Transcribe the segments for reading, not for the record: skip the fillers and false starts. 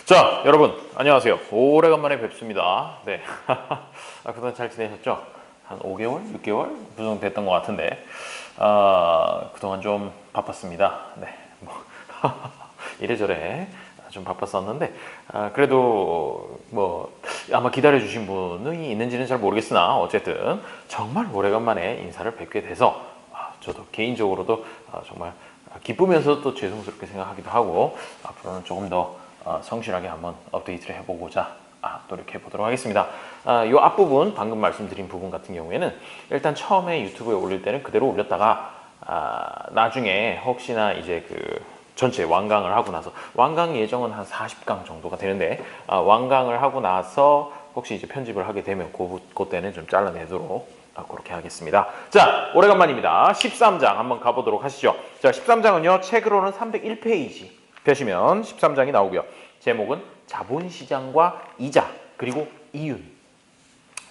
자, 여러분 안녕하세요. 오래간만에 뵙습니다. 네. 그동안 잘 지내셨죠? 한 5개월? 6개월? 그 정도 됐던 것 같은데 그동안 좀 바빴습니다. 네. 뭐 이래저래 좀 바빴었는데 그래도 뭐 아마 기다려주신 분이 있는지는 잘 모르겠으나 어쨌든 정말 오래간만에 인사를 뵙게 돼서 저도 개인적으로도 정말 기쁘면서 또 죄송스럽게 생각하기도 하고 앞으로는 조금 더 성실하게 한번 업데이트를 해보고자 노력해 보도록 하겠습니다. 이 앞부분 방금 말씀드린 부분 같은 경우에는 일단 처음에 유튜브에 올릴 때는 그대로 올렸다가 나중에 혹시나 이제 그 전체 완강을 하고 나서 완강 예정은 한 40강 정도가 되는데 완강을 하고 나서 혹시 이제 편집을 하게 되면 그때는 좀 잘라내도록 그렇게 하겠습니다. 자, 오래간만입니다. 13장 한번 가보도록 하시죠. 자, 13장은요 책으로는 301페이지 펴시면 13장이 나오고요. 제목은 자본시장과 이자 그리고 이윤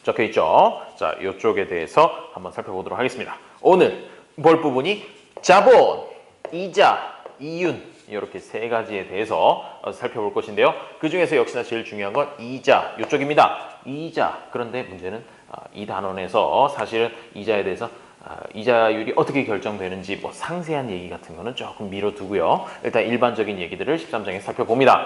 적혀 있죠. 자, 이쪽에 대해서 한번 살펴보도록 하겠습니다. 오늘 볼 부분이 자본, 이자, 이윤 이렇게 세 가지에 대해서 살펴볼 것인데요. 그 중에서 역시나 제일 중요한 건 이자 이쪽입니다. 이자. 그런데 문제는 이 단원에서 사실은 이자에 대해서 이자율이 어떻게 결정되는지 뭐 상세한 얘기 같은 거는 조금 미뤄두고요. 일단 일반적인 얘기들을 13장에 살펴봅니다.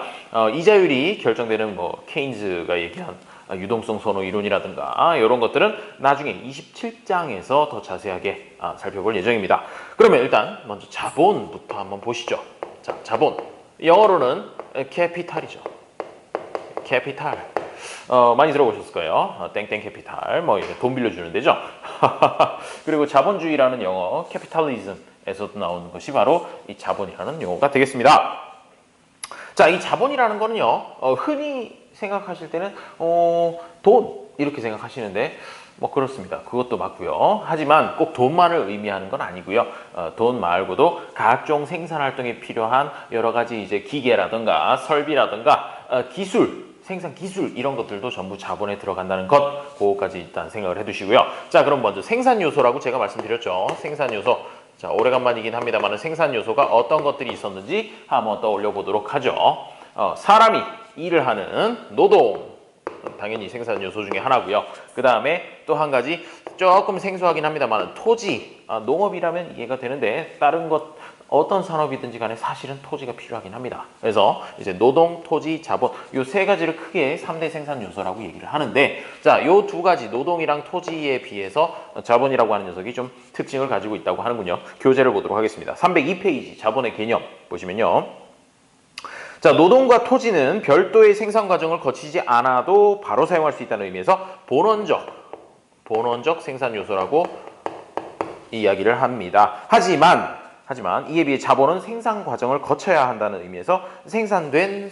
이자율이 결정되는 뭐 케인즈가 얘기한 유동성 선호 이론이라든가 이런 것들은 나중에 27장에서 더 자세하게 살펴볼 예정입니다. 그러면 일단 먼저 자본부터 한번 보시죠. 자, 자본. 영어로는 캐피탈이죠. 캐피탈. 많이 들어보셨을 거예요. 땡땡 캐피탈, 뭐 이제 돈 빌려주는 데죠. 그리고 자본주의라는 용어, 캐피탈리즘에서도 나오는 것이 바로 이 자본이라는 용어가 되겠습니다. 자, 이 자본이라는 거는요, 흔히 생각하실 때는 돈 이렇게 생각하시는데 뭐 그렇습니다. 그것도 맞고요. 하지만 꼭 돈만을 의미하는 건 아니고요. 돈 말고도 각종 생산 활동에 필요한 여러 가지 이제 기계라든가 설비라든가 기술 생산 기술 이런 것들도 전부 자본에 들어간다는 것 그거까지 일단 생각을 해두시고요. 자, 그럼 먼저 생산 요소라고 제가 말씀드렸죠. 생산 요소. 자, 오래간만이긴 합니다만 생산 요소가 어떤 것들이 있었는지 한번 떠올려 보도록 하죠. 사람이 일을 하는 노동 당연히 생산 요소 중에 하나고요. 그 다음에 또 한 가지 조금 생소하긴 합니다만 토지 농업이라면 이해가 되는데 다른 것 어떤 산업이든지 간에 사실은 토지가 필요하긴 합니다. 그래서 이제 노동, 토지, 자본 이 세 가지를 크게 3대 생산 요소라고 얘기를 하는데 자, 이 두 가지 노동이랑 토지에 비해서 자본이라고 하는 녀석이 좀 특징을 가지고 있다고 하는군요. 교재를 보도록 하겠습니다. 302페이지 자본의 개념 보시면요. 자, 노동과 토지는 별도의 생산 과정을 거치지 않아도 바로 사용할 수 있다는 의미에서 본원적 생산 요소라고 이야기를 합니다. 하지만 이에 비해 자본은 생산 과정을 거쳐야 한다는 의미에서 생산된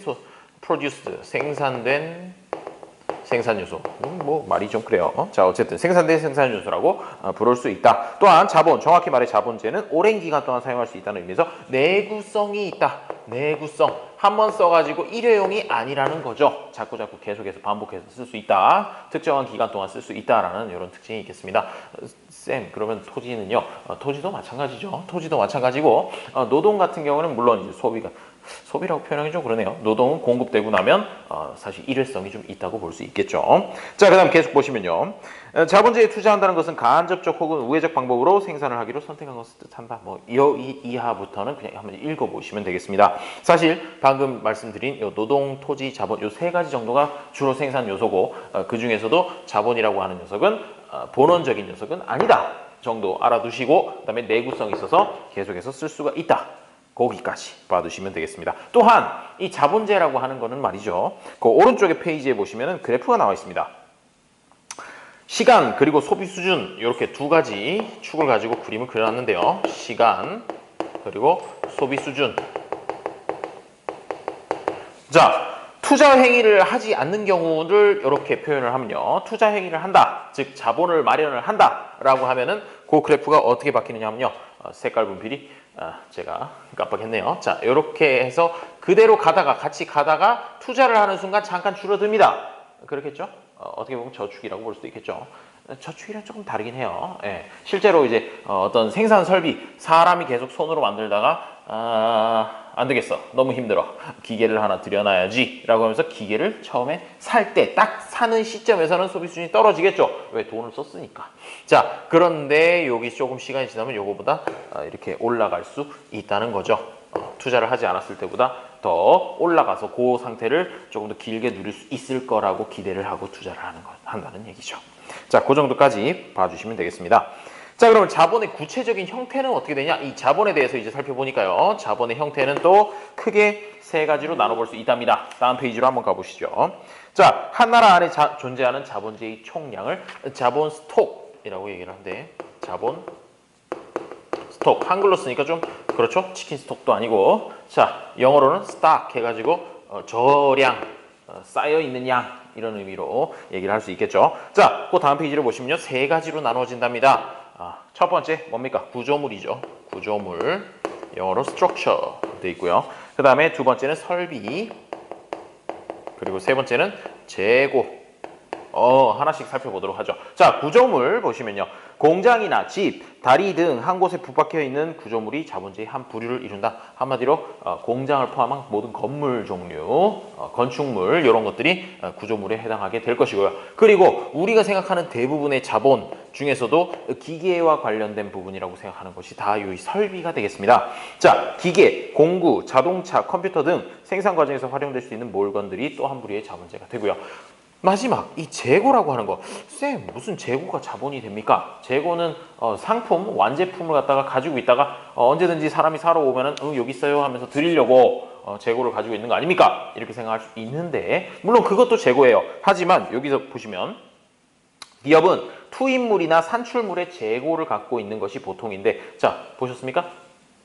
생산 요소. 뭐 말이 좀 그래요. 자, 어쨌든 생산된 생산 요소라고 부를 수 있다. 또한 자본, 정확히 말해 자본재는 오랜 기간 동안 사용할 수 있다는 의미에서 내구성이 있다. 내구성. 한번 써가지고 일회용이 아니라는 거죠. 자꾸 계속해서 반복해서 쓸 수 있다. 특정한 기간 동안 쓸 수 있다라는 이런 특징이 있겠습니다. 쌤, 그러면 토지는요? 토지도 마찬가지죠. 토지도 마찬가지고 노동 같은 경우는 물론 이제 소비라고 표현하기 좀 그러네요. 노동은 공급되고 나면 사실 일회성이 좀 있다고 볼 수 있겠죠. 자, 그 다음 계속 보시면요. 자본주의에 투자한다는 것은 간접적 혹은 우회적 방법으로 생산을 하기로 선택한 것을 뜻한다. 뭐 이하부터는 그냥 한번 읽어보시면 되겠습니다. 사실 방금 말씀드린 노동, 토지, 자본 이 세 가지 정도가 주로 생산 요소고 그 중에서도 자본이라고 하는 녀석은 본원적인 녀석은 아니다 정도 알아두시고 그 다음에 내구성이 있어서 계속해서 쓸 수가 있다. 거기까지 봐두시면 되겠습니다. 또한 이 자본재라고 하는 거는 말이죠. 그 오른쪽에 페이지에 보시면 그래프가 나와 있습니다. 시간 그리고 소비 수준 이렇게 두 가지 축을 가지고 그림을 그려놨는데요. 시간 그리고 소비 수준. 자, 투자 행위를 하지 않는 경우를 이렇게 표현을 하면요. 투자 행위를 한다. 즉 자본을 마련을 한다라고 하면은 그 그래프가 어떻게 바뀌느냐 하면요. 색깔 분필이 제가 깜빡했네요. 자, 이렇게 해서 그대로 같이 가다가 투자를 하는 순간 잠깐 줄어듭니다. 그렇겠죠? 어떻게 보면 저축이라고 볼 수도 있겠죠. 저축이랑 조금 다르긴 해요. 예, 실제로 이제 어떤 생산 설비, 사람이 계속 손으로 만들다가 안 되겠어. 너무 힘들어. 기계를 하나 들여놔야지. 라고 하면서 기계를 처음에 살 때, 딱 사는 시점에서는 소비 수준이 떨어지겠죠. 왜? 돈을 썼으니까. 자, 그런데 여기 조금 시간이 지나면 요거보다 이렇게 올라갈 수 있다는 거죠. 투자를 하지 않았을 때보다 더 올라가서 그 상태를 조금 더 길게 누릴 수 있을 거라고 기대를 하고 투자를 한다는 얘기죠. 자, 그 정도까지 봐주시면 되겠습니다. 자, 그러면 자본의 구체적인 형태는 어떻게 되냐? 이 자본에 대해서 이제 살펴보니까요. 자본의 형태는 또 크게 세 가지로 나눠볼 수 있답니다. 다음 페이지로 한번 가보시죠. 자, 한 나라 안에 존재하는 자본재의 총량을 자본 스톡이라고 얘기를 하는데, 자본 스톡. 한글로 쓰니까 좀 그렇죠? 치킨 스톡도 아니고. 자, 영어로는 스탁 해가지고 저량, 쌓여있는 양, 이런 의미로 얘기를 할 수 있겠죠. 자, 그 다음 페이지를 보시면요. 세 가지로 나눠진답니다. 첫 번째 뭡니까? 구조물이죠. 구조물. 영어로 structure 돼 있고요. 그 다음에 두 번째는 설비. 그리고 세 번째는 재고. 하나씩 살펴보도록 하죠. 자, 구조물 보시면요. 공장이나 집, 다리 등 한 곳에 붙박혀 있는 구조물이 자본재의 한 부류를 이룬다. 한마디로 공장을 포함한 모든 건물 종류, 건축물 이런 것들이 구조물에 해당하게 될 것이고요. 그리고 우리가 생각하는 대부분의 자본 중에서도 기계와 관련된 부분이라고 생각하는 것이 다 이 설비가 되겠습니다. 자, 기계, 공구, 자동차, 컴퓨터 등 생산 과정에서 활용될 수 있는 물건들이 또 한 부류의 자본재가 되고요. 마지막 이 재고라고 하는 거. 쌤, 무슨 재고가 자본이 됩니까? 재고는 상품, 완제품을 갖다가 가지고 있다가 언제든지 사람이 사러 오면은 여기 있어요 하면서 드리려고 재고를 가지고 있는 거 아닙니까? 이렇게 생각할 수 있는데, 물론 그것도 재고예요. 하지만 여기서 보시면 기업은 투입물이나 산출물의 재고를 갖고 있는 것이 보통인데, 자, 보셨습니까?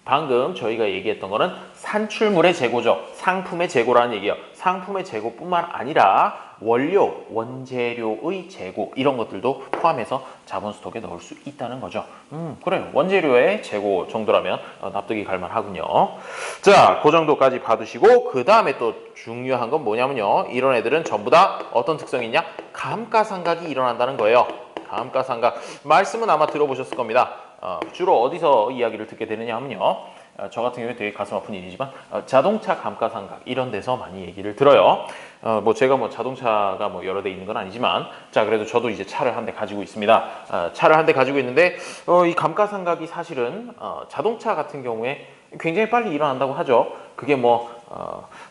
방금 저희가 얘기했던 거는 산출물의 재고죠. 상품의 재고라는 얘기예요. 상품의 재고뿐만 아니라 원료, 원재료의 재고 이런 것들도 포함해서 자본 스톡에 넣을 수 있다는 거죠. 그래요. 원재료의 재고 정도라면 납득이 갈 만하군요. 자, 그 정도까지 봐두시고 그 다음에 또 중요한 건 뭐냐면요. 이런 애들은 전부 다 어떤 특성이 있냐? 감가상각이 일어난다는 거예요. 감가상각. 말씀은 아마 들어보셨을 겁니다. 주로 어디서 이야기를 듣게 되느냐 하면요. 저 같은 경우에 되게 가슴 아픈 일이지만 자동차 감가상각 이런 데서 많이 얘기를 들어요. 뭐 제가 뭐 자동차가 뭐 여러 대 있는 건 아니지만, 자, 그래도 저도 이제 차를 한 대 가지고 있습니다. 차를 한 대 가지고 있는데 이 감가상각이 사실은 자동차 같은 경우에 굉장히 빨리 일어난다고 하죠. 그게 뭐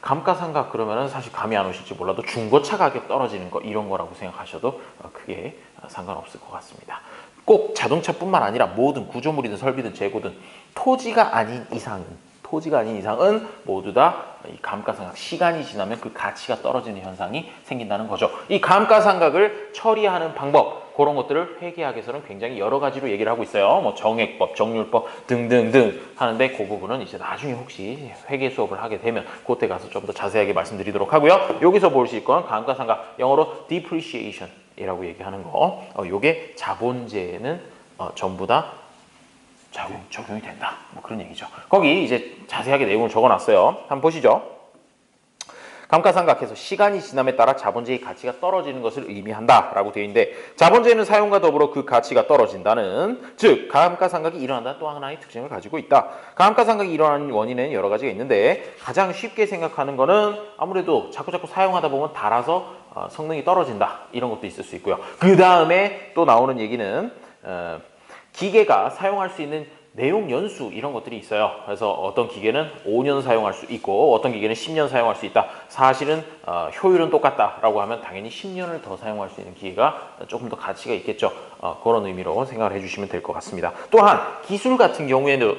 감가상각 그러면은 사실 감이 안 오실지 몰라도 중고차 가격 떨어지는 거 이런 거라고 생각하셔도 크게 상관없을 것 같습니다. 꼭 자동차뿐만 아니라 모든 구조물이든 설비든 재고든 토지가 아닌 이상은 모두 다 이 감가상각, 시간이 지나면 그 가치가 떨어지는 현상이 생긴다는 거죠. 이 감가상각을 처리하는 방법, 그런 것들을 회계학에서는 굉장히 여러 가지로 얘기를 하고 있어요. 뭐 정액법, 정률법 등등등 하는데 그 부분은 이제 나중에 혹시 회계 수업을 하게 되면 그때 가서 좀 더 자세하게 말씀드리도록 하고요. 여기서 보실 건 감가상각, 영어로 depreciation 이라고 얘기하는 거. 요게 자본재에는 전부 다 적용이 된다. 뭐 그런 얘기죠. 거기 이제 자세하게 내용을 적어놨어요. 한번 보시죠. 감가상각해서 시간이 지남에 따라 자본재의 가치가 떨어지는 것을 의미한다라고 되어 있는데, 자본재는 사용과 더불어 그 가치가 떨어진다는, 즉 감가상각이 일어난다는 또 하나의 특징을 가지고 있다. 감가상각이 일어나는 원인은 여러 가지가 있는데 가장 쉽게 생각하는 거는 아무래도 자꾸자꾸 사용하다 보면 닳아서 성능이 떨어진다. 이런 것도 있을 수 있고요. 그 다음에 또 나오는 얘기는 기계가 사용할 수 있는 내용 연수 이런 것들이 있어요. 그래서 어떤 기계는 5년 사용할 수 있고 어떤 기계는 10년 사용할 수 있다. 사실은 효율은 똑같다라고 하면 당연히 10년을 더 사용할 수 있는 기계가 조금 더 가치가 있겠죠. 그런 의미로 생각을 해주시면 될 것 같습니다. 또한 기술 같은 경우에도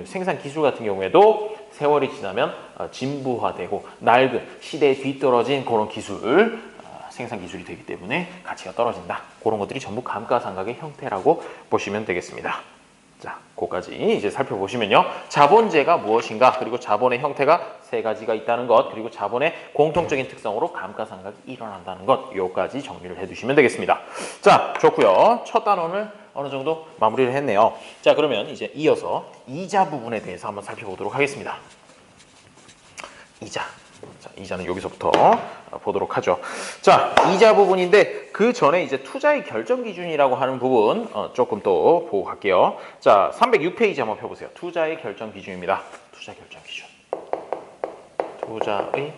생산 기술 같은 경우에도 세월이 지나면 진부화되고 낡은 시대에 뒤떨어진 그런 기술, 생산 기술이 되기 때문에 가치가 떨어진다. 그런 것들이 전부 감가상각의 형태라고 보시면 되겠습니다. 자, 그거까지 이제 살펴보시면요. 자본재가 무엇인가, 그리고 자본의 형태가 세 가지가 있다는 것, 그리고 자본의 공통적인 특성으로 감가상각이 일어난다는 것, 요까지 정리를 해두시면 되겠습니다. 자, 좋고요. 첫 단원을 어느 정도 마무리를 했네요. 자, 그러면 이제 이어서 이자 부분에 대해서 한번 살펴보도록 하겠습니다. 이자. 자, 이자는 여기서부터 보도록 하죠. 자, 이자 부분인데 그 전에 이제 투자의 결정 기준이라고 하는 부분 조금 또 보고 갈게요. 자, 306페이지 한번 펴보세요. 투자의 결정 기준입니다. 투자 결정 기준. 투자의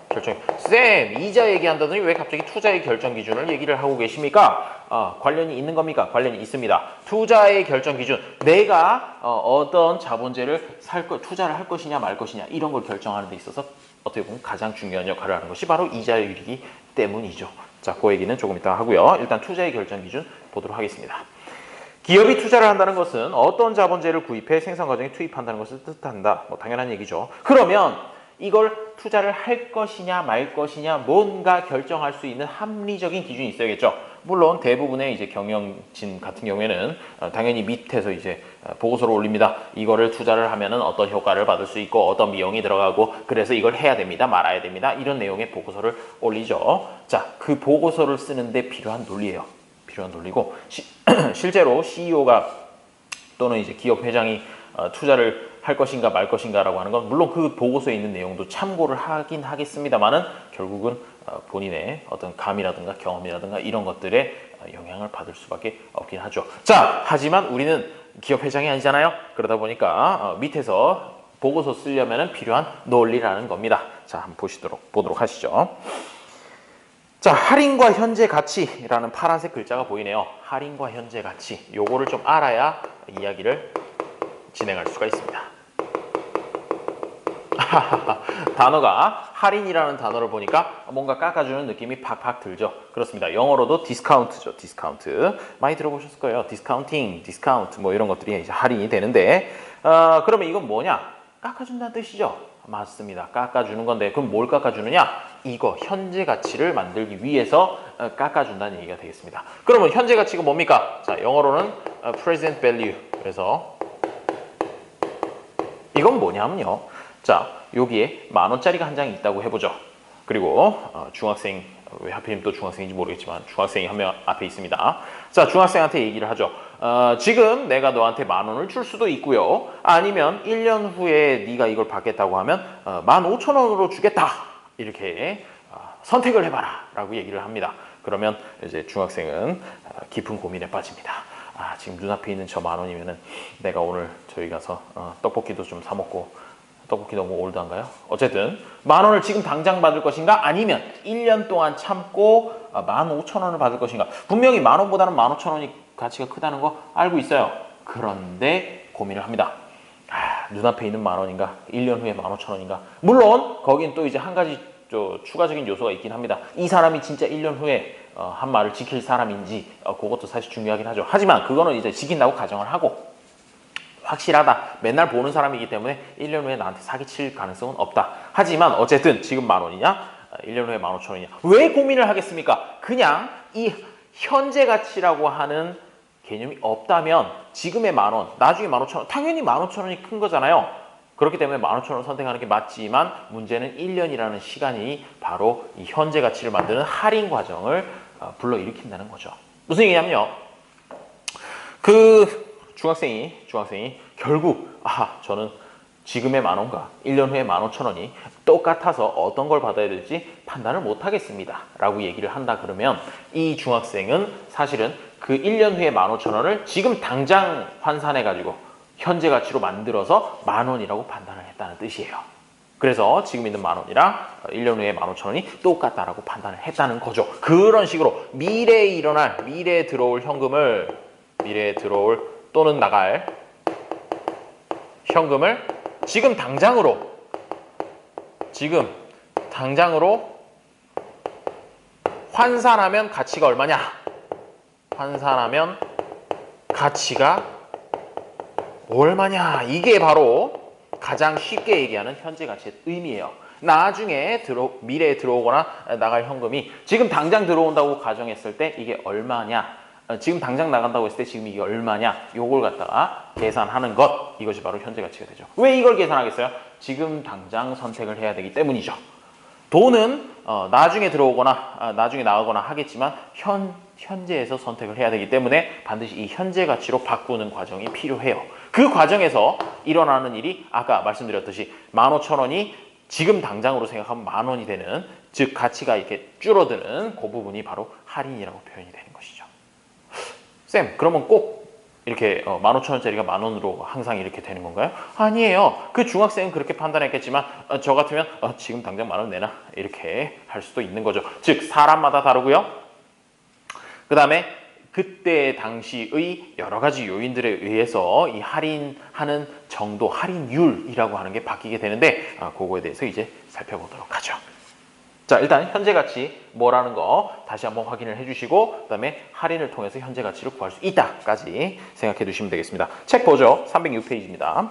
결정. 쌤, 이자 얘기한다더니 왜 갑자기 투자의 결정 기준을 얘기를 하고 계십니까? 관련이 있는 겁니까? 관련이 있습니다. 투자의 결정 기준. 내가 어떤 자본재를 투자를 할 것이냐 말 것이냐 이런 걸 결정하는 데 있어서 어떻게 보면 가장 중요한 역할을 하는 것이 바로 이자율이기 때문이죠. 자, 그 얘기는 조금 이따 하고요. 일단 투자의 결정 기준 보도록 하겠습니다. 기업이 투자를 한다는 것은 어떤 자본재를 구입해 생산 과정에 투입한다는 것을 뜻한다. 뭐 당연한 얘기죠. 그러면 이걸 투자를 할 것이냐 말 것이냐 뭔가 결정할 수 있는 합리적인 기준이 있어야겠죠. 물론 대부분의 이제 경영진 같은 경우에는 당연히 밑에서 이제 보고서를 올립니다. 이거를 투자를 하면은 어떤 효과를 받을 수 있고 어떤 비용이 들어가고 그래서 이걸 해야 됩니다. 말아야 됩니다. 이런 내용의 보고서를 올리죠. 자, 그 보고서를 쓰는데 필요한 논리예요. 필요한 논리고 실제로 CEO가 또는 이제 기업 회장이 투자를 할 것인가 말 것인가라고 하는 건 물론 그 보고서에 있는 내용도 참고를 하긴 하겠습니다만은 결국은 본인의 어떤 감이라든가 경험이라든가 이런 것들에 영향을 받을 수밖에 없긴 하죠. 자, 하지만 우리는 기업 회장이 아니잖아요. 그러다 보니까 밑에서 보고서 쓰려면 필요한 논리라는 겁니다. 자, 한번 보도록 하시죠. 자, 할인과 현재 가치라는 파란색 글자가 보이네요. 할인과 현재 가치. 요거를 좀 알아야 이야기를 진행할 수가 있습니다. 단어가 할인이라는 단어를 보니까 뭔가 깎아주는 느낌이 팍팍 들죠. 그렇습니다. 영어로도 디스카운트죠. 디스카운트. 많이 들어보셨을 거예요. 디스카운팅, 디스카운트 뭐 이런 것들이 이제 할인이 되는데 그러면 이건 뭐냐? 깎아준다는 뜻이죠. 맞습니다. 깎아주는 건데 그럼 뭘 깎아주느냐? 이거 현재 가치를 만들기 위해서 깎아준다는 얘기가 되겠습니다. 그러면 현재 가치가 뭡니까? 자, 영어로는 present value. 그래서 이건 뭐냐면요. 자, 여기에 10,000원짜리가 한 장이 있다고 해보죠. 그리고 중학생, 왜 하필이면 또 중학생인지 모르겠지만 중학생이 한 명 앞에 있습니다. 자, 중학생한테 얘기를 하죠. 지금 내가 너한테 10,000원을 줄 수도 있고요. 아니면 1년 후에 네가 이걸 받겠다고 하면 15,000원으로 주겠다. 이렇게 선택을 해봐라 라고 얘기를 합니다. 그러면 이제 중학생은 깊은 고민에 빠집니다. 지금 눈앞에 있는 저 10,000원이면은 내가 오늘 저희 가서 떡볶이도 좀 사 먹고 떡볶이 너무 올드한가요? 어쨌든 10,000원을 지금 당장 받을 것인가 아니면 1년 동안 참고 15,000원을 받을 것인가. 분명히 10,000원보다는 15,000원이 가치가 크다는 거 알고 있어요. 그런데 고민을 합니다. 눈앞에 있는 10,000원인가 1년 후에 15,000원인가. 물론 거긴 또 이제 한 가지 추가적인 요소가 있긴 합니다. 이 사람이 진짜 1년 후에 한 말을 지킬 사람인지 그것도 사실 중요하긴 하죠. 하지만 그거는 이제 지킨다고 가정을 하고 확실하다. 맨날 보는 사람이기 때문에 1년 후에 나한테 사기칠 가능성은 없다. 하지만 어쨌든 지금 10,000원이냐 1년 후에 15,000원이냐 왜 고민을 하겠습니까? 그냥 이 현재 가치라고 하는 개념이 없다면 지금의 10,000원 나중에 15,000원 당연히 15,000원이 큰 거잖아요. 그렇기 때문에 15,000원을 선택하는 게 맞지만 문제는 1년이라는 시간이 바로 이 현재 가치를 만드는 할인 과정을 불러일으킨다는 거죠. 무슨 얘기냐면요. 중학생이 결국 저는 지금의 10,000원과 1년 후에 15,000원이 똑같아서 어떤 걸 받아야 될지 판단을 못 하겠습니다 라고 얘기를 한다 그러면 이 중학생은 사실은 그 1년 후에 15,000원을 지금 당장 환산해 가지고 현재 가치로 만들어서 10,000원이라고 판단을 했다는 뜻이에요. 그래서 지금 있는 10,000원이랑 1년 후에 15,000원이 똑같다라고 판단을 했다는 거죠. 그런 식으로 미래에 들어올 현금을 또는 나갈 현금을 지금 당장으로 환산하면 가치가 얼마냐? 환산하면 가치가 얼마냐? 이게 바로 가장 쉽게 얘기하는 현재 가치의 의미예요. 나중에 미래에 들어오거나 나갈 현금이 지금 당장 들어온다고 가정했을 때 이게 얼마냐? 지금 당장 나간다고 했을 때 지금 이게 얼마냐? 요걸 갖다가 계산하는 것. 이것이 바로 현재 가치가 되죠. 왜 이걸 계산하겠어요? 지금 당장 선택을 해야 되기 때문이죠. 돈은 나중에 들어오거나 나중에 나가거나 하겠지만 현재에서 선택을 해야 되기 때문에 반드시 이 현재 가치로 바꾸는 과정이 필요해요. 그 과정에서 일어나는 일이 아까 말씀드렸듯이 15,000원이 지금 당장으로 생각하면 10,000원이 되는, 즉 가치가 이렇게 줄어드는 그 부분이 바로 할인이라고 표현이 되는 것이죠. 쌤, 그러면 꼭 이렇게 15,000원짜리가 10,000원으로 항상 이렇게 되는 건가요? 아니에요. 그 중학생은 그렇게 판단했겠지만 저 같으면 지금 당장 10,000원 내놔 이렇게 할 수도 있는 거죠. 즉 사람마다 다르고요. 그 다음에 그때 당시의 여러 가지 요인들에 의해서 이 할인하는 정도, 할인율이라고 하는 게 바뀌게 되는데 그거에 대해서 이제 살펴보도록 하죠. 자, 일단 현재 가치 뭐라는 거 다시 한번 확인을 해주시고 그 다음에 할인을 통해서 현재 가치를 구할 수 있다까지 생각해 두시면 되겠습니다. 책 보죠. 306페이지입니다.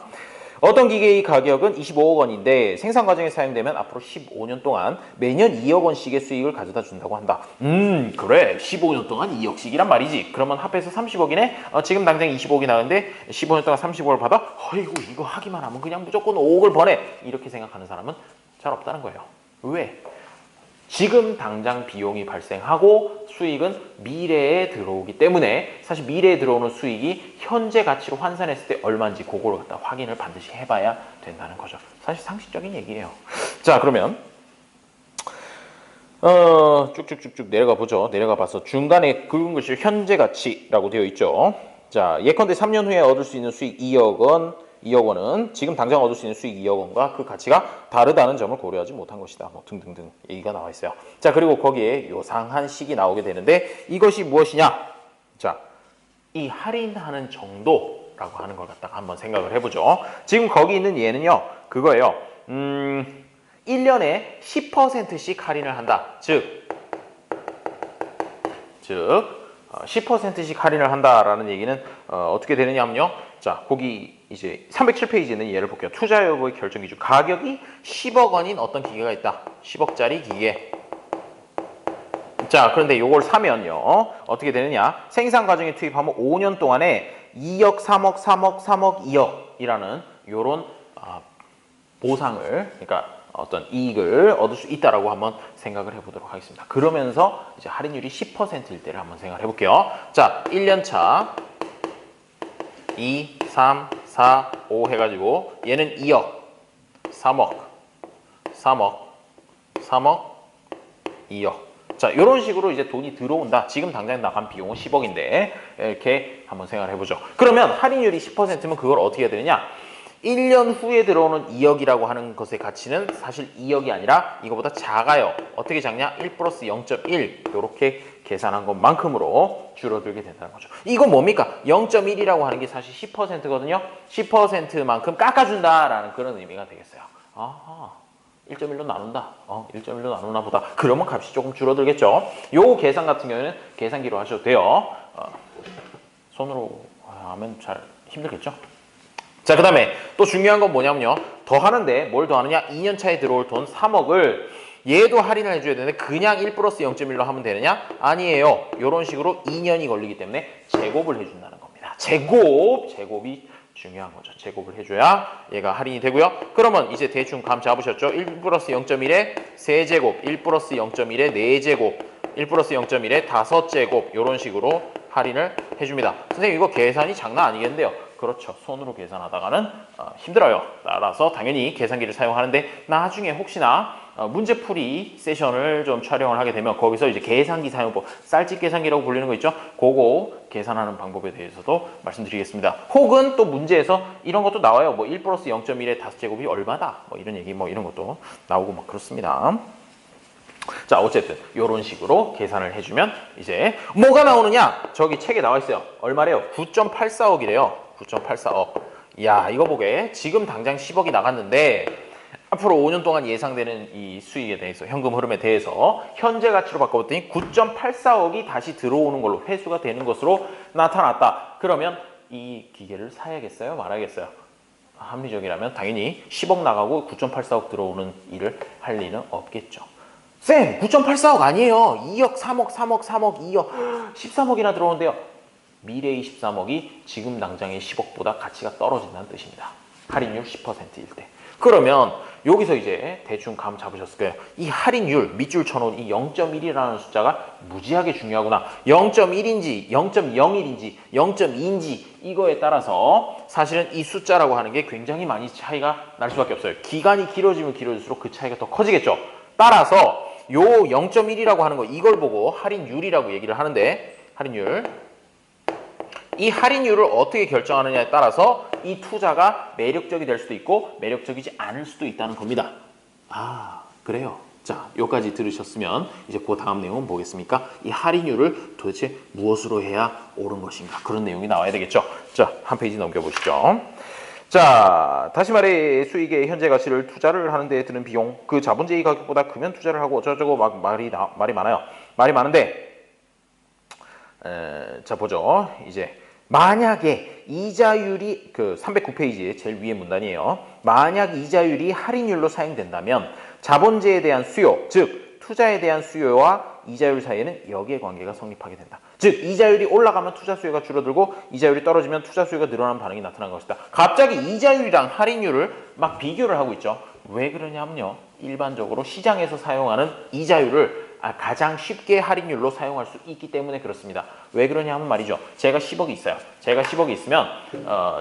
어떤 기계의 가격은 25억 원인데 생산 과정에 사용되면 앞으로 15년 동안 매년 2억 원씩의 수익을 가져다 준다고 한다. 그래. 15년 동안 2억씩이란 말이지. 그러면 합해서 30억이네. 지금 당장 25억이 나는데 15년 동안 30억을 받아? 어이구 이거 하기만 하면 그냥 무조건 5억을 버네. 이렇게 생각하는 사람은 잘 없다는 거예요. 왜? 지금 당장 비용이 발생하고 수익은 미래에 들어오기 때문에 사실 미래에 들어오는 수익이 현재 가치로 환산했을 때 얼마인지 그거를 갖다 확인을 반드시 해봐야 된다는 거죠. 사실 상식적인 얘기예요. 자, 그러면 쭉쭉쭉쭉 내려가 보죠. 내려가 봐서 중간에 굵은 글씨로 현재 가치라고 되어 있죠. 자, 예컨대 3년 후에 얻을 수 있는 수익 2억 원은 지금 당장 얻을 수 있는 수익 2억 원과 그 가치가 다르다는 점을 고려하지 못한 것이다. 뭐 등등등 얘기가 나와 있어요. 자, 그리고 거기에 요상한 식이 나오게 되는데 이것이 무엇이냐? 자, 이 할인하는 정도라고 하는 걸 갖다가 한번 생각을 해보죠. 지금 거기 있는 얘는요, 그거예요. 1년에 10%씩 할인을 한다. 즉 10%씩 할인을 한다라는 얘기는 어떻게 되느냐면요. 자, 거기 이제 307페이지에는 예를 볼게요. 투자 여부의 결정 기준. 가격이 10억 원인 어떤 기계가 있다. 10억짜리 기계. 자, 그런데 이걸 사면요. 어떻게 되느냐. 생산 과정에 투입하면 5년 동안에 2억, 3억, 3억, 3억, 2억이라는 요런 보상을, 그러니까 어떤 이익을 얻을 수 있다라고 한번 생각을 해보도록 하겠습니다. 그러면서 이제 할인율이 10%일 때를 한번 생각을 해볼게요. 자, 1년차 2, 3, 4, 5 해가지고 얘는 2억, 3억, 3억, 3억, 2억. 자, 이런 식으로 이제 돈이 들어온다. 지금 당장 나간 비용은 10억인데 이렇게 한번 생각을 해보죠. 그러면 할인율이 10%면 그걸 어떻게 해야 되느냐? 1년 후에 들어오는 2억이라고 하는 것의 가치는 사실 2억이 아니라 이거보다 작아요. 어떻게 작냐? 1 플러스 0.1 이렇게 계산한 것만큼으로 줄어들게 된다는 거죠. 이건 뭡니까? 0.1이라고 하는 게 사실 10%거든요. 10%만큼 깎아준다라는 그런 의미가 되겠어요. 아하, 1.1로 나눈다. 1.1로 나누나 보다. 그러면 값이 조금 줄어들겠죠. 요 계산 같은 경우에는 계산기로 하셔도 돼요. 손으로 하면 잘 힘들겠죠. 자, 그 다음에 또 중요한 건 뭐냐면요. 더 하는데 뭘 더 하느냐? 2년 차에 들어올 돈 3억을 얘도 할인을 해줘야 되는데 그냥 1 플러스 0.1로 하면 되느냐? 아니에요. 이런 식으로 2년이 걸리기 때문에 제곱을 해준다는 겁니다. 제곱이 중요한 거죠. 제곱을 해줘야 얘가 할인이 되고요. 그러면 이제 대충 감 잡으셨죠? 1 플러스 0.1에 세제곱, 1 플러스 0.1에 4제곱, 1 플러스 0.1에 5제곱 이런 식으로 할인을 해줍니다. 선생님 이거 계산이 장난 아니겠는데요. 그렇죠. 손으로 계산하다가는 힘들어요. 따라서 당연히 계산기를 사용하는데 나중에 혹시나 문제풀이 세션을 좀 촬영을 하게 되면 거기서 이제 계산기 사용법, 쌀집 계산기라고 불리는 거 있죠? 그거 계산하는 방법에 대해서도 말씀드리겠습니다. 혹은 또 문제에서 이런 것도 나와요. 뭐 1 플러스 0.1의 5제곱이 얼마다? 뭐 이런 얘기, 뭐 이런 것도 나오고 막 그렇습니다. 자, 어쨌든 이런 식으로 계산을 해주면 이제 뭐가 나오느냐? 저기 책에 나와 있어요. 얼마래요? 9.84억이래요. 9.84억. 야, 이거 보게. 지금 당장 10억이 나갔는데 앞으로 5년 동안 예상되는 이 수익에 대해서, 현금 흐름에 대해서 현재 가치로 바꿔봤더니 9.84억이 다시 들어오는 걸로, 회수가 되는 것으로 나타났다. 그러면 이 기계를 사야겠어요? 말아야겠어요? 합리적이라면 당연히 10억 나가고 9.84억 들어오는 일을 할 리는 없겠죠. 쌤, 9.84억 아니에요. 2억, 3억, 3억, 3억, 2억, 13억이나 들어오는데요. 미래의 13억이 지금 당장의 10억보다 가치가 떨어진다는 뜻입니다. 할인율 10%일 때. 그러면 여기서 이제 대충 감 잡으셨을 거예요. 이 할인율, 밑줄 쳐놓은 이 0.1이라는 숫자가 무지하게 중요하구나. 0.1인지 0.01인지 0.2인지 이거에 따라서 사실은 이 숫자라고 하는 게 굉장히 많이 차이가 날 수밖에 없어요. 기간이 길어지면 길어질수록 그 차이가 더 커지겠죠. 따라서 요 0.1이라고 하는 거, 이걸 보고 할인율이라고 얘기를 하는데, 할인율 이 할인율을 어떻게 결정하느냐에 따라서 이 투자가 매력적이 될 수도 있고 매력적이지 않을 수도 있다는 겁니다. 아, 그래요. 자, 여기까지 들으셨으면 이제 그 다음 내용은 뭐겠습니까? 이 할인율을 도대체 무엇으로 해야 옳은 것인가? 그런 내용이 나와야 되겠죠. 자, 한 페이지 넘겨보시죠. 자, 다시 말해 수익의 현재 가치를 투자를 하는 데 드는 비용, 그 자본 제의 가격보다 크면 투자를 하고 어쩌고저쩌고 막 말이 많아요. 말이 많은데 자, 보죠. 이제 만약에 이자율이 그 309페이지의 제일 위에 문단이에요. 만약 이자율이 할인율로 사용된다면 자본제에 대한 수요, 즉 투자에 대한 수요와 이자율 사이에는 역의 관계가 성립하게 된다. 즉 이자율이 올라가면 투자 수요가 줄어들고 이자율이 떨어지면 투자 수요가 늘어나는 반응이 나타나는 것이다. 갑자기 이자율이랑 할인율을 막 비교를 하고 있죠. 왜 그러냐면요. 일반적으로 시장에서 사용하는 이자율을 가장 쉽게 할인율로 사용할 수 있기 때문에 그렇습니다. 왜 그러냐 하면 말이죠. 제가 10억이 있어요. 제가 10억이 있으면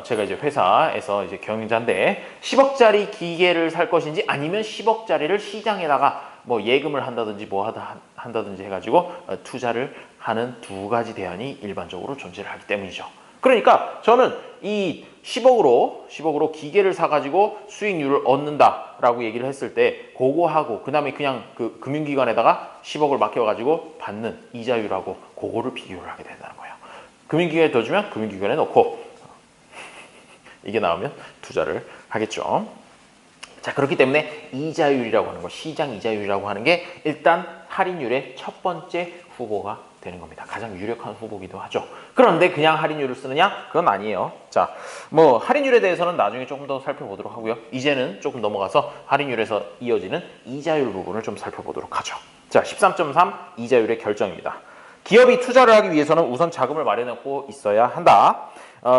제가 이제 회사에서 이제 경영자인데 10억짜리 기계를 살 것인지 아니면 10억짜리를 시장에다가 뭐 예금을 한다든지 뭐 한다든지 해가지고 투자를 하는 두 가지 대안이 일반적으로 존재를 하기 때문이죠. 그러니까 저는 이 10억으로 기계를 사가지고 수익률을 얻는다라고 얘기를 했을 때 그거하고 그 다음에 그냥 그 금융기관에다가 10억을 맡겨가지고 받는 이자율하고 그거를 비교를 하게 된다는 거예요. 금융기관에 더 주면 금융기관에 넣고 이게 나오면 투자를 하겠죠. 자, 그렇기 때문에 이자율이라고 하는 거, 시장 이자율이라고 하는 게 일단 할인율의 첫 번째 후보가 되는 겁니다. 가장 유력한 후보기도 하죠. 그런데 그냥 할인율을 쓰느냐? 그건 아니에요. 자, 뭐 할인율에 대해서는 나중에 조금 더 살펴보도록 하고요. 이제는 조금 넘어가서 할인율에서 이어지는 이자율 부분을 좀 살펴보도록 하죠. 자, 13.3 이자율의 결정입니다. 기업이 투자를 하기 위해서는 우선 자금을 마련하고 있어야 한다.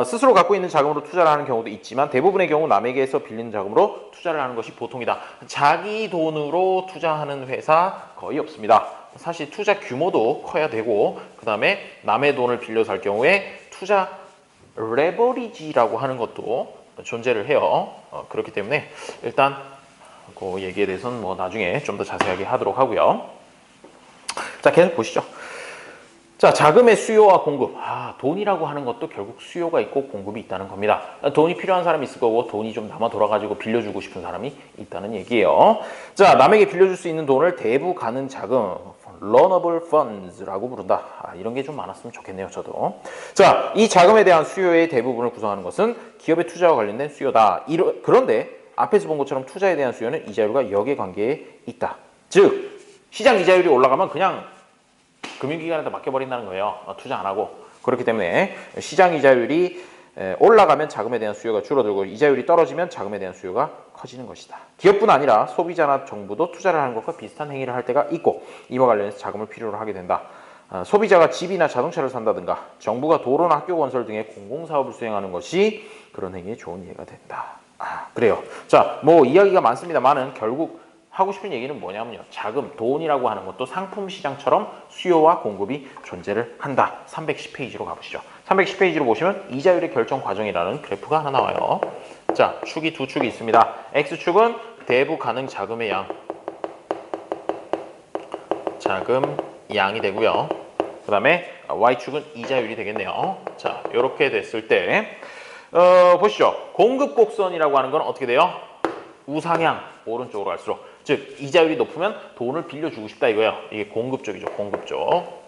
스스로 갖고 있는 자금으로 투자를 하는 경우도 있지만 대부분의 경우 남에게서 빌린 자금으로 투자를 하는 것이 보통이다. 자기 돈으로 투자하는 회사 거의 없습니다. 사실 투자 규모도 커야 되고 그 다음에 남의 돈을 빌려서 할 경우에 투자 레버리지라고 하는 것도 존재를 해요. 그렇기 때문에 일단 그 얘기에 대해서는 뭐 나중에 좀 더 자세하게 하도록 하고요. 자, 계속 보시죠. 자, 자금의 수요와 공급. 돈이라고 하는 것도 결국 수요가 있고 공급이 있다는 겁니다. 돈이 필요한 사람이 있을 거고 돈이 좀 남아 돌아가지고 빌려주고 싶은 사람이 있다는 얘기예요. 자, 남에게 빌려줄 수 있는 돈을 대부 가능 자금, loanable funds라고 부른다. 이런 게 좀 많았으면 좋겠네요, 저도. 자, 이 자금에 대한 수요의 대부분을 구성하는 것은 기업의 투자와 관련된 수요다. 그런데 앞에서 본 것처럼 투자에 대한 수요는 이자율과 역의 관계에 있다. 즉, 시장 이자율이 올라가면 그냥 금융기관에다 맡겨버린다는 거예요. 투자 안 하고. 그렇기 때문에 시장 이자율이 올라가면 자금에 대한 수요가 줄어들고 이자율이 떨어지면 자금에 대한 수요가 커지는 것이다. 기업뿐 아니라 소비자나 정부도 투자를 하는 것과 비슷한 행위를 할 때가 있고 이와 관련해서 자금을 필요로 하게 된다. 소비자가 집이나 자동차를 산다든가 정부가 도로나 학교 건설 등의 공공사업을 수행하는 것이 그런 행위에 좋은 예가 된다. 그래요. 자, 뭐 이야기가 많습니다만은 결국 하고 싶은 얘기는 뭐냐면요. 자금, 돈이라고 하는 것도 상품 시장처럼 수요와 공급이 존재를 한다. 310페이지로 가보시죠. 310페이지로 보시면 이자율의 결정 과정이라는 그래프가 하나 나와요. 자, 축이 두 축이 있습니다. X축은 대부 가능 자금의 양. 자금 양이 되고요. 그 다음에 Y축은 이자율이 되겠네요. 자, 이렇게 됐을 때 보시죠. 공급 곡선이라고 하는 건 어떻게 돼요? 우상향, 오른쪽으로 갈수록. 즉 이자율이 높으면 돈을 빌려주고 싶다 이거예요. 이게 공급 쪽이죠. 공급 쪽.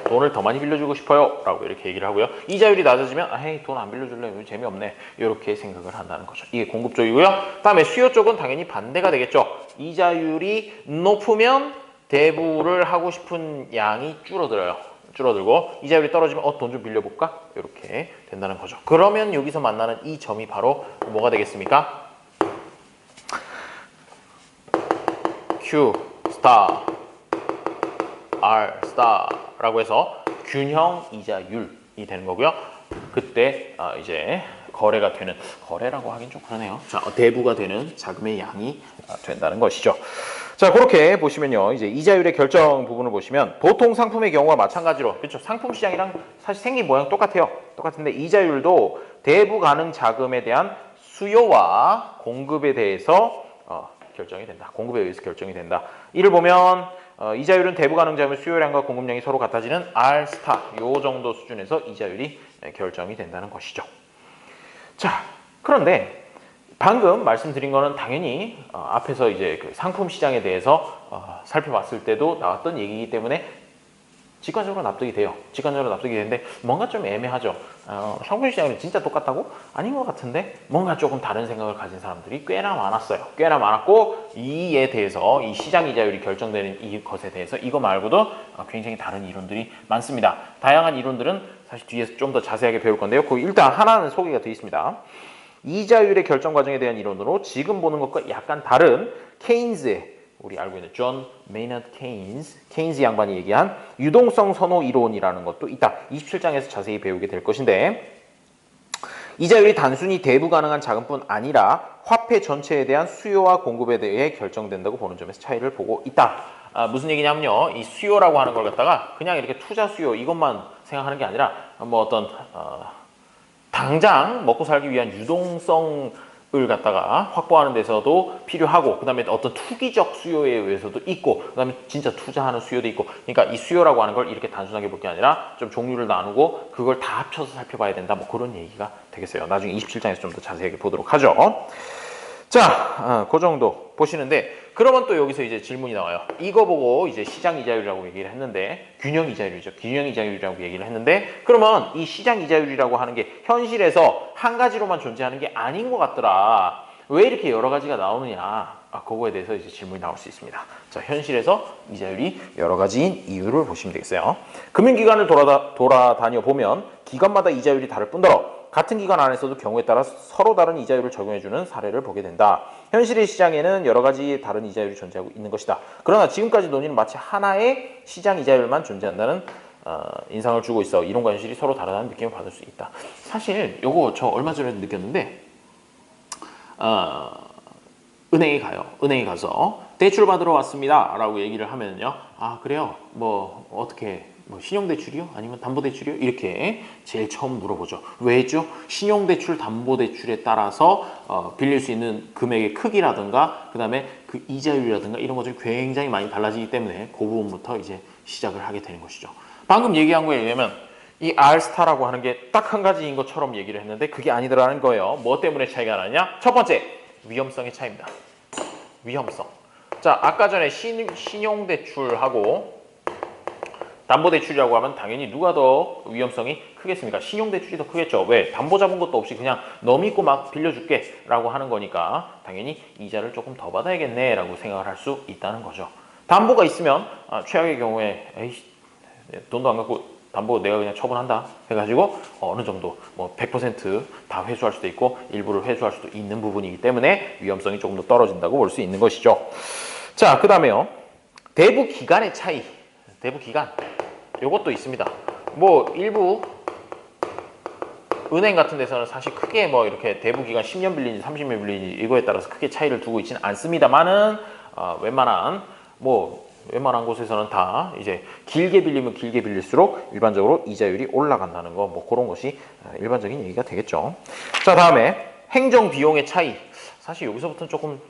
돈을 더 많이 빌려주고 싶어요 라고 이렇게 얘기를 하고요. 이자율이 낮아지면 헤이 돈 안 빌려줄래? 재미없네. 이렇게 생각을 한다는 거죠. 이게 공급 쪽이고요. 다음에 수요 쪽은 당연히 반대가 되겠죠. 이자율이 높으면 대부를 하고 싶은 양이 줄어들고 이자율이 떨어지면 돈 좀 빌려볼까? 이렇게 된다는 거죠. 그러면 여기서 만나는 이 점이 바로 뭐가 되겠습니까? Q 스타 R 스타라고 해서 균형 이자율이 되는 거고요. 그때 이제 거래라고 하긴 좀 그러네요. 자, 대부가 되는 자금의 양이 된다는 것이죠. 자, 그렇게 보시면요. 이제 이자율의 결정 부분을 보시면 보통 상품의 경우와 마찬가지로 그렇죠. 상품 시장이랑 사실 생긴 모양 똑같아요. 똑같은데 이자율도 대부 가능 자금에 대한 수요와 공급에 대해서 결정이 된다. 공급에 의해서 결정이 된다. 이를 보면 이자율은 대부 가능 자금의 수요량과 공급량이 서로 같아지는 R 스타 요 정도 수준에서 이자율이 결정이 된다는 것이죠. 자, 그런데 방금 말씀드린 거는 당연히 앞에서 이제 그 상품 시장에 대해서 살펴봤을 때도 나왔던 얘기이기 때문에 직관적으로 납득이 돼요. 직관적으로 납득이 되는데 뭔가 좀 애매하죠. 상품 시장은 진짜 똑같다고? 아닌 것 같은데 뭔가 조금 다른 생각을 가진 사람들이 꽤나 많았어요. 꽤나 많았고 이에 대해서 이 시장 이자율이 결정되는 이것에 대해서 이거 말고도 굉장히 다른 이론들이 많습니다. 다양한 이론들은 사실 뒤에서 좀 더 자세하게 배울 건데요. 그 일단 하나는 소개가 되어 있습니다. 이자율의 결정 과정에 대한 이론으로 지금 보는 것과 약간 다른 케인즈의 우리 알고 있는 존 메이너드 케인즈 양반이 얘기한 유동성 선호 이론이라는 것도 이따 27장에서 자세히 배우게 될 것인데 이자율이 단순히 대부 가능한 자금뿐 아니라 화폐 전체에 대한 수요와 공급에 대해 결정된다고 보는 점에서 차이를 보고 있다. 무슨 얘기냐면요. 이 수요라고 하는 걸 갖다가 그냥 이렇게 투자 수요 이것만 생각하는 게 아니라 뭐 어떤 당장 먹고 살기 위한 유동성을 갖다가 확보하는 데서도 필요하고 그다음에 어떤 투기적 수요에 의해서도 있고 그다음에 진짜 투자하는 수요도 있고 그러니까 이 수요라고 하는 걸 이렇게 단순하게 볼 게 아니라 좀 종류를 나누고 그걸 다 합쳐서 살펴봐야 된다 뭐 그런 얘기가 되겠어요. 나중에 27장에서 좀 더 자세하게 보도록 하죠. 자, 그 정도 보시는데 그러면 또 여기서 이제 질문이 나와요. 이거 보고 이제 시장 이자율이라고 얘기를 했는데 균형 이자율이죠. 균형 이자율이라고 얘기를 했는데 그러면 이 시장 이자율이라고 하는 게 현실에서 한 가지로만 존재하는 게 아닌 것 같더라. 왜 이렇게 여러 가지가 나오느냐? 그거에 대해서 이제 질문이 나올 수 있습니다. 자, 현실에서 이자율이 여러 가지인 이유를 보시면 되겠어요. 금융기관을 돌아다녀 보면 기관마다 이자율이 다를 뿐더러 같은 기관 안에서도 경우에 따라 서로 다른 이자율을 적용해주는 사례를 보게 된다. 현실의 시장에는 여러 가지 다른 이자율이 존재하고 있는 것이다. 그러나 지금까지 논의는 마치 하나의 시장 이자율만 존재한다는 인상을 주고 있어. 이론과 현실이 서로 다르다는 느낌을 받을 수 있다. 사실 요거 저 얼마 전에 느꼈는데 은행에 가요. 은행에 가서 대출 받으러 왔습니다 라고 얘기를 하면요. 아 그래요? 뭐 어떻게 뭐 신용대출이요? 아니면 담보대출이요? 이렇게 제일 처음 물어보죠. 왜죠? 신용대출, 담보대출에 따라서 빌릴 수 있는 금액의 크기라든가 그 다음에 그 이자율이라든가 이런 것들이 굉장히 많이 달라지기 때문에 그 부분부터 이제 시작을 하게 되는 것이죠. 방금 얘기한 거에 의하면 이 R스타라고 하는 게 딱 한 가지인 것처럼 얘기를 했는데 그게 아니더라는 거예요. 뭐 때문에 차이가 나냐? 첫 번째, 위험성의 차이입니다. 위험성. 자, 아까 전에 신용대출하고 담보대출이라고 하면 당연히 누가 더 위험성이 크겠습니까? 신용대출이 더 크겠죠. 왜? 담보 잡은 것도 없이 그냥 너 믿고 막 빌려줄게 라고 하는 거니까 당연히 이자를 조금 더 받아야겠네 라고 생각을 할 수 있다는 거죠. 담보가 있으면 최악의 경우에 에이씨, 돈도 안 갖고 담보 내가 그냥 처분한다 해가지고 어느 정도 뭐 100% 회수할 수도 있고 일부를 회수할 수도 있는 부분이기 때문에 위험성이 조금 더 떨어진다고 볼 수 있는 것이죠. 자, 그 다음에요. 대부 기간의 차이. 대부 기간. 요것도 있습니다. 뭐 일부 은행 같은 데서는 사실 크게 뭐 이렇게 대부 기간 10년 빌리는지 30년 빌리는지 이거에 따라서 크게 차이를 두고 있지는 않습니다만은 웬만한 곳에서는 다 이제 길게 빌리면 길게 빌릴수록 일반적으로 이자율이 올라간다는 거 뭐 그런 것이 일반적인 얘기가 되겠죠. 자, 다음에 행정 비용의 차이. 사실 여기서부터는 조금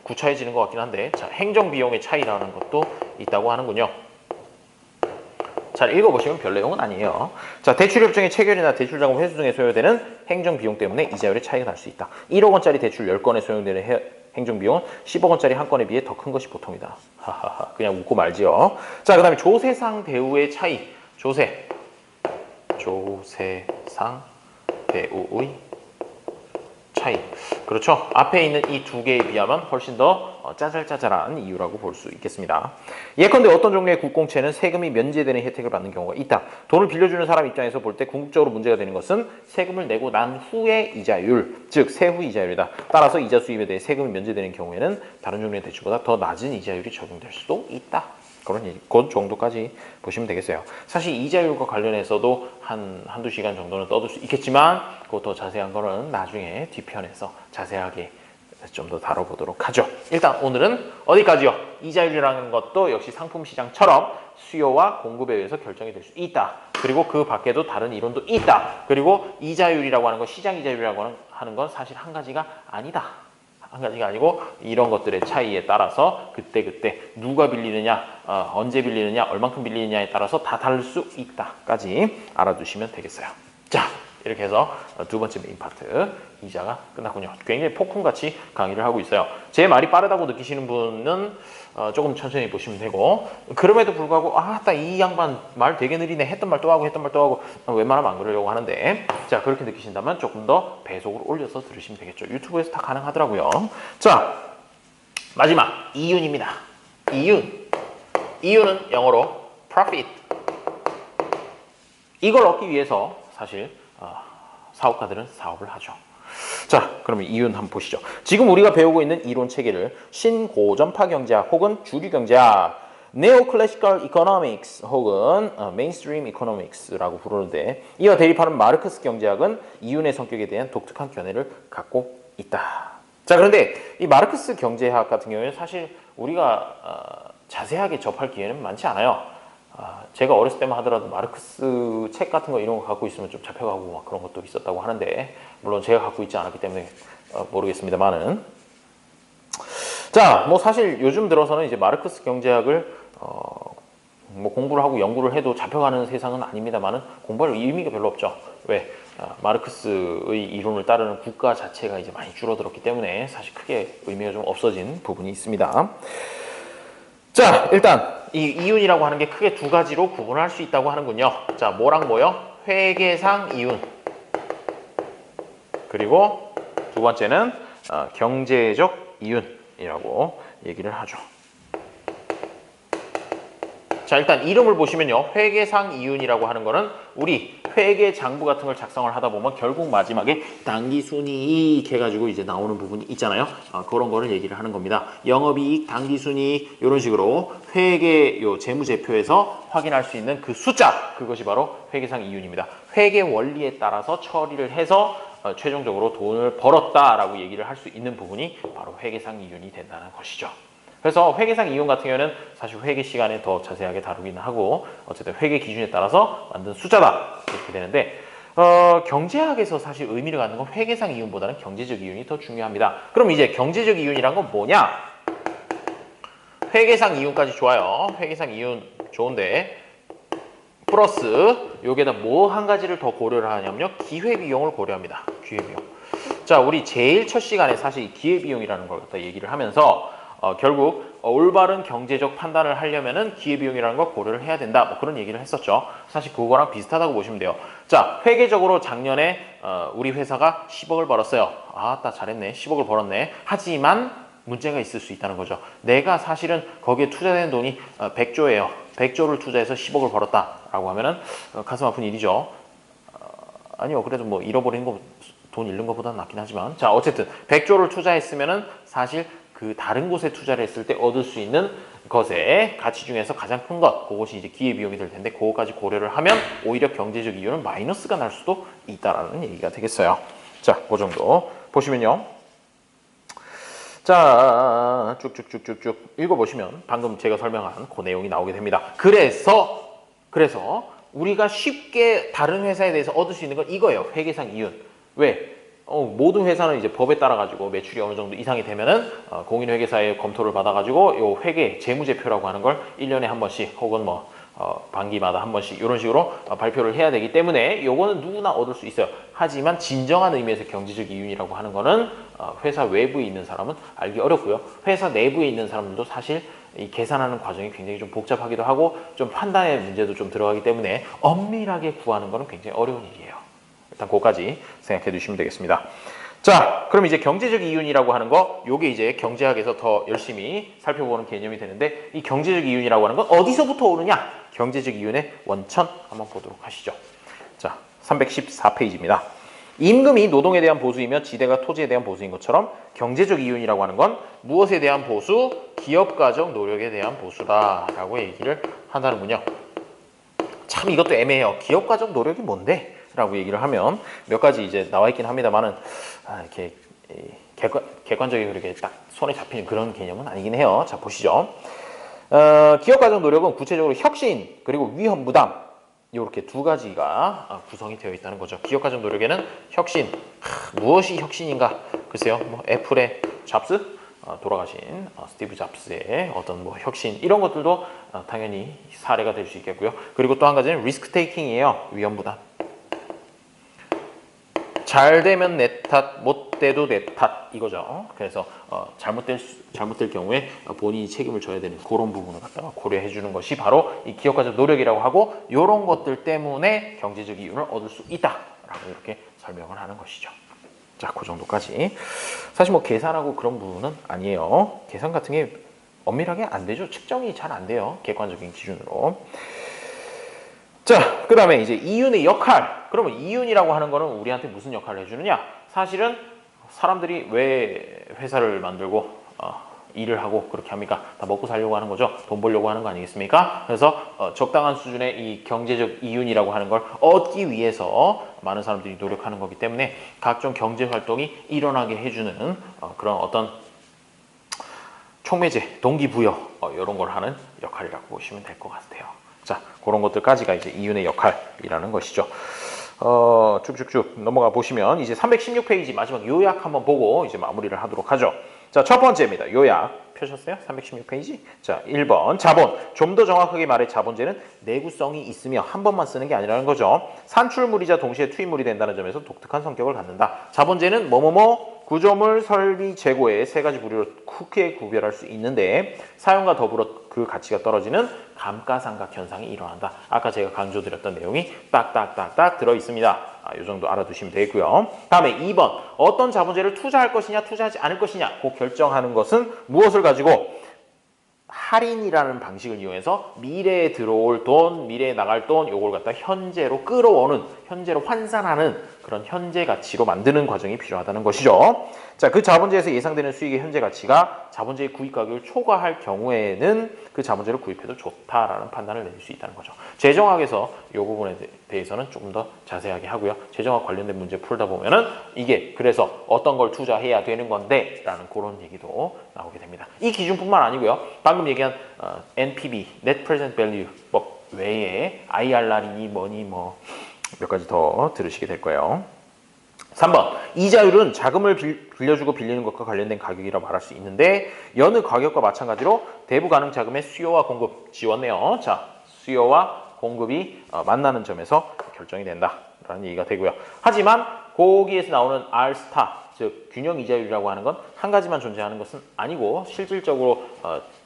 구차해지는 것 같긴 한데 자, 행정 비용의 차이라는 것도 있다고 하는군요. 잘 읽어보시면 별 내용은 아니에요. 자, 대출협정의 체결이나 대출자금 회수 등에 소요되는 행정비용 때문에 이자율의 차이가 날 수 있다. 1억 원짜리 대출 10건에 소요되는 행정비용은 10억 원짜리 한 건에 비해 더 큰 것이 보통이다. 하하하, 그냥 웃고 말지요. 자, 그 다음에 조세상 대우의 차이. 조세상 대우의 차이. 그렇죠. 앞에 있는 이 두 개에 비하면 훨씬 더 짜잘짜잘한 이유라고 볼 수 있겠습니다. 예컨대 어떤 종류의 국공채는 세금이 면제되는 혜택을 받는 경우가 있다. 돈을 빌려주는 사람 입장에서 볼 때 궁극적으로 문제가 되는 것은 세금을 내고 난 후의 이자율, 즉 세후 이자율이다. 따라서 이자 수입에 대해 세금이 면제되는 경우에는 다른 종류의 대출보다 더 낮은 이자율이 적용될 수도 있다. 그런 얘기, 그 정도까지 보시면 되겠어요. 사실 이자율과 관련해서도 한두 시간 정도는 떠들 수 있겠지만 그거 더 자세한 거는 나중에 뒤편에서 자세하게 좀 더 다뤄보도록 하죠. 일단 오늘은 어디까지요? 이자율이라는 것도 역시 상품 시장처럼 수요와 공급에 의해서 결정이 될 수 있다. 그리고 그 밖에도 다른 이론도 있다. 그리고 이자율이라고 하는 건 시장 이자율이라고 하는 건 사실 한 가지가 아니다. 한 가지가 아니고 이런 것들의 차이에 따라서 그때 누가 빌리느냐, 언제 빌리느냐, 얼만큼 빌리느냐에 따라서 다 다를 수 있다까지 알아두시면 되겠어요. 자, 이렇게 해서 두 번째 메인 파트 이자가 끝났군요. 굉장히 폭풍같이 강의를 하고 있어요. 제 말이 빠르다고 느끼시는 분은 조금 천천히 보시면 되고, 그럼에도 불구하고 딱 이 양반 말 되게 느리네, 했던 말 또 하고 웬만하면 안 그러려고 하는데, 자, 그렇게 느끼신다면 조금 더 배속을 올려서 들으시면 되겠죠. 유튜브에서 다 가능하더라고요. 자, 마지막 이윤입니다. 이윤은 영어로 profit. 이걸 얻기 위해서 사실 사업가들은 사업을 하죠. 자, 그러면 이윤 한번 보시죠. 지금 우리가 배우고 있는 이론 체계를 신고전파 경제학 혹은 주류 경제학, 네오클래시컬 이코노믹스 혹은 메인스트림 이코노믹스라고 부르는데, 이와 대립하는 마르크스 경제학은 이윤의 성격에 대한 독특한 견해를 갖고 있다. 자, 그런데 이 마르크스 경제학 같은 경우에는 사실 우리가 자세하게 접할 기회는 많지 않아요. 제가 어렸을 때만 하더라도 마르크스 책 같은 거 이런 거 갖고 있으면 좀 잡혀가고 막 그런 것도 있었다고 하는데, 물론 제가 갖고 있지 않았기 때문에 모르겠습니다만은, 자, 뭐 사실 요즘 들어서는 이제 마르크스 경제학을 뭐 공부를 하고 연구를 해도 잡혀가는 세상은 아닙니다만은 공부할 의미가 별로 없죠. 왜? 마르크스의 이론을 따르는 국가 자체가 이제 많이 줄어들었기 때문에 사실 크게 의미가 좀 없어진 부분이 있습니다. 자, 일단 이 이윤이라고 하는 게 크게 두 가지로 구분할 수 있다고 하는군요. 자, 뭐랑 뭐요? 회계상 이윤. 그리고 두 번째는 경제적 이윤이라고 얘기를 하죠. 자, 일단 이름을 보시면요, 회계상 이윤이라고 하는 거는 우리 회계 장부 같은 걸 작성을 하다 보면 결국 마지막에 당기순이익 해가지고 이제 나오는 부분이 있잖아요. 그런 거를 얘기를 하는 겁니다. 영업이익, 당기순이익 이런 식으로 회계 재무제표에서 확인할 수 있는 그 숫자, 그것이 바로 회계상 이윤입니다. 회계 원리에 따라서 처리를 해서 최종적으로 돈을 벌었다라고 얘기를 할 수 있는 부분이 바로 회계상 이윤이 된다는 것이죠. 그래서 회계상 이윤 같은 경우에는 사실 회계 시간에 더 자세하게 다루기는 하고, 어쨌든 회계 기준에 따라서 만든 숫자다 이렇게 되는데, 경제학에서 사실 의미를 갖는 건 회계상 이윤보다는 경제적 이윤이 더 중요합니다. 그럼 이제 경제적 이윤이란 건 뭐냐? 회계상 이윤까지 좋아요. 회계상 이윤 좋은데, 플러스 여기에다 뭐 한 가지를 더 고려를 하냐면요, 기회비용을 고려합니다. 기회비용. 자, 우리 제일 첫 시간에 사실 기회비용이라는 걸 갖다 얘기를 하면서 결국 올바른 경제적 판단을 하려면은 기회비용이라는 걸 고려를 해야 된다, 뭐 그런 얘기를 했었죠. 사실 그거랑 비슷하다고 보시면 돼요. 자, 회계적으로 작년에 우리 회사가 10억을 벌었어요. 아따 잘했네, 10억을 벌었네. 하지만 문제가 있을 수 있다는 거죠. 내가 사실은 거기에 투자된 돈이 100조예요. 100조를 투자해서 10억을 벌었다라고 하면은 가슴 아픈 일이죠. 아니요, 그래도 뭐 잃어버린 거, 돈 잃는 것보다는 낫긴 하지만, 자, 어쨌든 100조를 투자했으면은 사실 그 다른 곳에 투자를 했을 때 얻을 수 있는 것의 가치 중에서 가장 큰 것, 그것이 이제 기회비용이 될 텐데, 그거까지 고려를 하면 오히려 경제적 이윤은 마이너스가 날 수도 있다라는 얘기가 되겠어요. 자, 그 정도 보시면요. 자, 쭉쭉쭉쭉쭉 읽어보시면 방금 제가 설명한 그 내용이 나오게 됩니다. 그래서 우리가 쉽게 다른 회사에 대해서 얻을 수 있는 건 이거예요. 회계상 이윤. 왜? 모든 회사는 이제 법에 따라 가지고 매출이 어느 정도 이상이 되면은 공인회계사의 검토를 받아 가지고 요 회계 재무제표라고 하는 걸 1년에 한 번씩 혹은 뭐 반기마다 한 번씩 이런 식으로 발표를 해야 되기 때문에 요거는 누구나 얻을 수 있어요. 하지만 진정한 의미에서 경제적 이윤이라고 하는 거는 회사 외부에 있는 사람은 알기 어렵고요. 회사 내부에 있는 사람들도 사실 이 계산하는 과정이 굉장히 좀 복잡하기도 하고 좀 판단의 문제도 좀 들어가기 때문에 엄밀하게 구하는 거는 굉장히 어려운 일이에요. 일단 그거까지 생각해 두시면 되겠습니다. 자, 그럼 이제 경제적 이윤이라고 하는 거, 요게 이제 경제학에서 더 열심히 살펴보는 개념이 되는데, 이 경제적 이윤이라고 하는 건 어디서부터 오느냐? 경제적 이윤의 원천 한번 보도록 하시죠. 자, 314페이지입니다. 임금이 노동에 대한 보수이며 지대가 토지에 대한 보수인 것처럼 경제적 이윤이라고 하는 건 무엇에 대한 보수? 기업가적 노력에 대한 보수다라고 얘기를 한다는군요. 참 이것도 애매해요. 기업가적 노력이 뭔데? 라고 얘기를 하면 몇 가지 이제 나와 있긴 합니다만은 이렇게 객관적이고 그렇게 딱 손에 잡히는 그런 개념은 아니긴 해요. 자, 보시죠. 기업가적 노력은 구체적으로 혁신 그리고 위험 부담, 이렇게 두 가지가 구성이 되어 있다는 거죠. 기업가적 노력에는 혁신, 무엇이 혁신인가? 글쎄요, 뭐 애플의 잡스, 돌아가신 스티브 잡스의 어떤 뭐 혁신, 이런 것들도 당연히 사례가 될 수 있겠고요. 그리고 또 한 가지는 리스크 테이킹이에요. 위험 부담. 잘 되면 내 탓, 못 돼도 내 탓 이거죠. 그래서 잘못될 경우에 본인이 책임을 져야 되는 그런 부분을 갖다가 고려해 주는 것이 바로 이 기업가적 노력이라고 하고, 이런 것들 때문에 경제적 이윤을 얻을 수 있다라고 이렇게 설명을 하는 것이죠. 자, 그 정도까지. 사실 뭐 계산하고 그런 부분은 아니에요. 계산 같은 게 엄밀하게 안 되죠. 측정이 잘 안 돼요. 객관적인 기준으로. 자, 그 다음에 이제 이윤의 역할. 그러면 이윤이라고 하는 거는 우리한테 무슨 역할을 해주느냐? 사실은 사람들이 왜 회사를 만들고 일을 하고 그렇게 합니까? 다 먹고 살려고 하는 거죠. 돈 벌려고 하는 거 아니겠습니까? 그래서 적당한 수준의 이 경제적 이윤이라고 하는 걸 얻기 위해서 많은 사람들이 노력하는 거기 때문에 각종 경제 활동이 일어나게 해주는 그런 어떤 촉매제, 동기부여 이런 걸 하는 역할이라고 보시면 될 것 같아요. 자, 그런 것들까지가 이제 이윤의 역할이라는 것이죠. 쭉쭉쭉 넘어가 보시면 이제 316페이지 마지막 요약 한번 보고 이제 마무리를 하도록 하죠. 자, 첫 번째입니다. 요약 펴셨어요? 316페이지. 자, 1번 자본. 좀 더 정확하게 말해 자본제는 내구성이 있으며 한 번만 쓰는 게 아니라는 거죠. 산출물이자 동시에 투입물이 된다는 점에서 독특한 성격을 갖는다. 자본제는 뭐뭐뭐 구조물, 설비, 재고의 세 가지 부류로 크게 구별할 수 있는데 사용과 더불어 그 가치가 떨어지는 감가상각 현상이 일어난다. 아까 제가 강조드렸던 내용이 딱딱딱딱 들어있습니다. 이 정도 알아두시면 되고요. 다음에 2번 어떤 자본제를 투자할 것이냐 투자하지 않을 것이냐 그 결정하는 것은 무엇을 가지고 할인이라는 방식을 이용해서 미래에 들어올 돈, 미래에 나갈 돈 요걸 갖다 현재로 끌어오는, 현재로 환산하는 그런 현재 가치로 만드는 과정이 필요하다는 것이죠. 자, 그 자본제에서 예상되는 수익의 현재 가치가 자본제의 구입 가격을 초과할 경우에는 그 자본제를 구입해도 좋다라는 판단을 내릴 수 있다는 거죠. 재정학에서 이 부분에 대해서는 조금 더 자세하게 하고요. 재정학 관련된 문제 풀다 보면은 이게 그래서 어떤 걸 투자해야 되는 건데 라는 그런 얘기도 나오게 됩니다. 이 기준뿐만 아니고요. 방금 얘기한 NPV, Net Present Value 뭐 외에 IRR이니 뭐니 뭐 몇 가지 더 들으시게 될 거예요. 3번 이자율은 자금을 빌려주고 빌리는 것과 관련된 가격이라고 말할 수 있는데 여느 가격과 마찬가지로 대부 가능 자금의 수요와 공급 지웠네요. 자, 수요와 공급이 만나는 점에서 결정이 된다라는 얘기가 되고요. 하지만 거기에서 나오는 R-스타, 즉 균형 이자율이라고 하는 건 한 가지만 존재하는 것은 아니고 실질적으로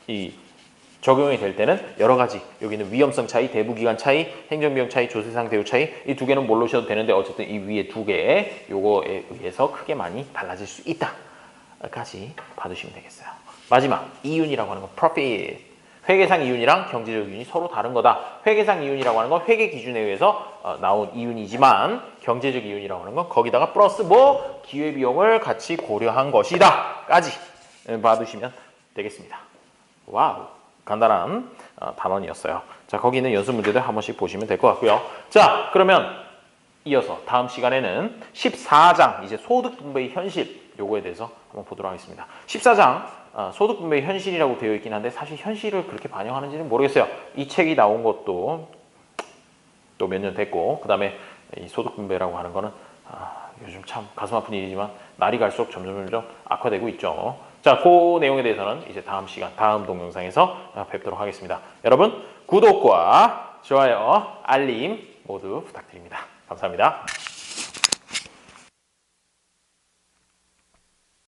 이 적용이 될 때는 여러 가지, 여기는 위험성 차이, 대부기간 차이, 행정비용 차이, 조세상 대우 차이, 이 두 개는 모르셔도 되는데 어쨌든 이 위에 두 개, 요거에 의해서 크게 많이 달라질 수 있다까지 봐두시면 되겠어요. 마지막, 이윤이라고 하는 건 profit. 회계상 이윤이랑 경제적 이윤이 서로 다른 거다. 회계상 이윤이라고 하는 건 회계 기준에 의해서 나온 이윤이지만 경제적 이윤이라고 하는 건 거기다가 플러스 뭐 기회비용을 같이 고려한 것이다 까지 봐두시면 되겠습니다. 와우. 간단한 단원이었어요. 자, 거기 있는 연습 문제들 한 번씩 보시면 될 것 같고요. 자, 그러면 이어서 다음 시간에는 14장 이제 소득 분배의 현실 요거에 대해서 한번 보도록 하겠습니다. 14장 소득 분배의 현실이라고 되어 있긴 한데 사실 현실을 그렇게 반영하는지는 모르겠어요. 이 책이 나온 것도 또 몇 년 됐고 그 다음에 이 소득 분배라고 하는 거는 요즘 참 가슴 아픈 일이지만 날이 갈수록 점점 악화되고 있죠. 자, 그 내용에 대해서는 이제 다음 시간, 다음 동영상에서 뵙도록 하겠습니다. 여러분, 구독과 좋아요, 알림 모두 부탁드립니다. 감사합니다.